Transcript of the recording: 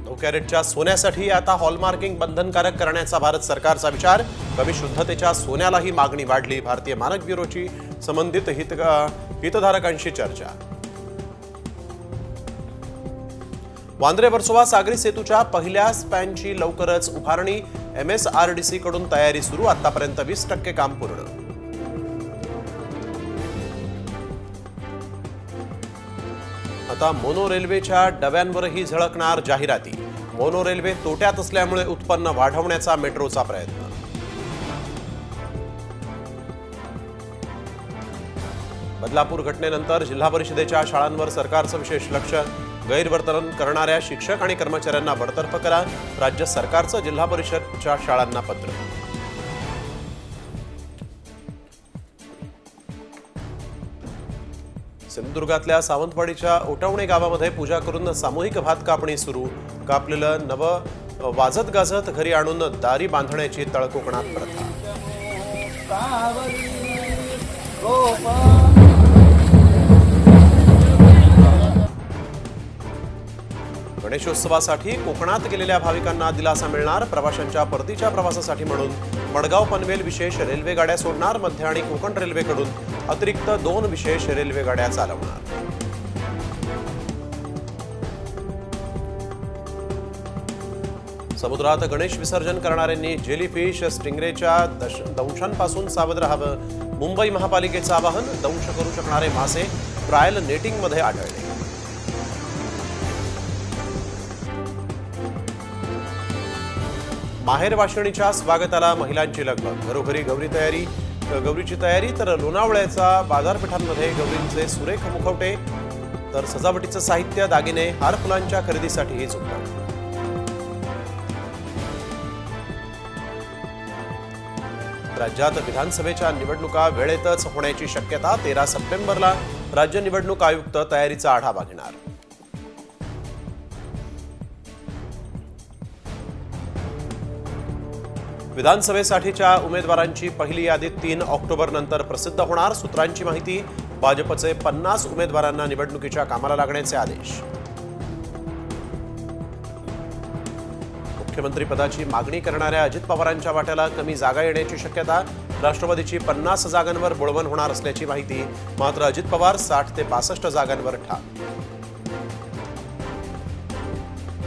9 कॅरेटच्या सोन्यासाठी आता हॉलमार्किंग बंधनकारक करण्याचा भारत सरकारचा विचार। कमी शुद्धतेच्या सोन्यालाही मागणी वाढली। भारतीय मानक ब्युरोची संबंधित हितधारकांशी चर्चा। वांद्रे वर्सोवा सागरी सेतूच्या पहिल्या स्पॅनची लवकरच उभारणी। MSRDC कडून तयारी सुरू। आतापर्यंत 20% काम पूर्ण। आता मोनो रेल्वेच्या डब्यांवरही झळकणार जाहिराती। मोनो रेल्वे तोट्यात असल्यामुळे उत्पन्न वाढवण्याचा मेट्रोचा प्रयत्न। बदलापूर घटनेनंतर जिल्हा परिषदेच्या शाळांवर सरकारचं विशेष लक्ष। गैरवर्तन करणाऱ्या शिक्षक आणि कर्मचाऱ्यांना बडतर्फ करा। राज्य सरकारचं जिल्हा परिषदच्या शाळांना पत्र। सिंधुदुर्गातल्या सावंतवाडीच्या ओटवणे गावामध्ये पूजा करून सामूहिक भात कापणी सुरू। कापलेलं नवं वाजत गाजत घरी आणून दारी बांधण्याची तळकोकणात प्रथा। गणेशोत्सवासाठी कोकणात गेलेल्या भाविकांना दिलासा मिळणार। प्रवाशांच्या परतीच्या प्रवासासाठी म्हणून मडगाव पनवेल विशेष रेल्वे गाड्या सोडणार। मध्य आणि कोकण रेल्वेकडून अतिरिक्त 2 विशेष रेल्वे गाड्या चालवणार। समुद्रात गणेश विसर्जन करणाऱ्यांनी जेलीफिश स्टिंग्रेच्या दंशांपासून सावध राहावं। मुंबई महापालिकेचं आवाहन। दंश करू शकणारे मासे ट्रायल नेटिंगमध्ये आढळले। माहेर वाशिणीच्या स्वागताला महिलांची लगबग। घरोघरी गौरीची तयारी तर लोणावळ्याच्या बाजारपेठांमध्ये गौरींचे सुरेख मुखवटे तर सजावटीचं साहित्य, दागिने, हार फुलांच्या खरेदीसाठीही झुंबड। राज्यात विधानसभेच्या निवडणुका वेळेतच होण्याची शक्यता। 13 सप्टेंबरला राज्य निवडणूक आयुक्त तयारीचा आढावा घेणार। विधानसभेसाठीच्या उमेदवारांची पहिली यादी 3 ऑक्टोबर नंतर प्रसिद्ध होणार। सूत्रांची माहिती। भाजपचे 50 उमेदवारांना निवडणुकीच्या कामाला लागण्याचे आदेश। मुख्यमंत्री पदाची मागणी करणाऱ्या अजित पवारांच्या वाट्याला कमी जागा येण्याची शक्यता। राष्ट्रवादीची 50 जागांवर बोळवण होणार असल्याची माहिती। मात्र अजित पवार 60 ते 62 जागांवर ठाम।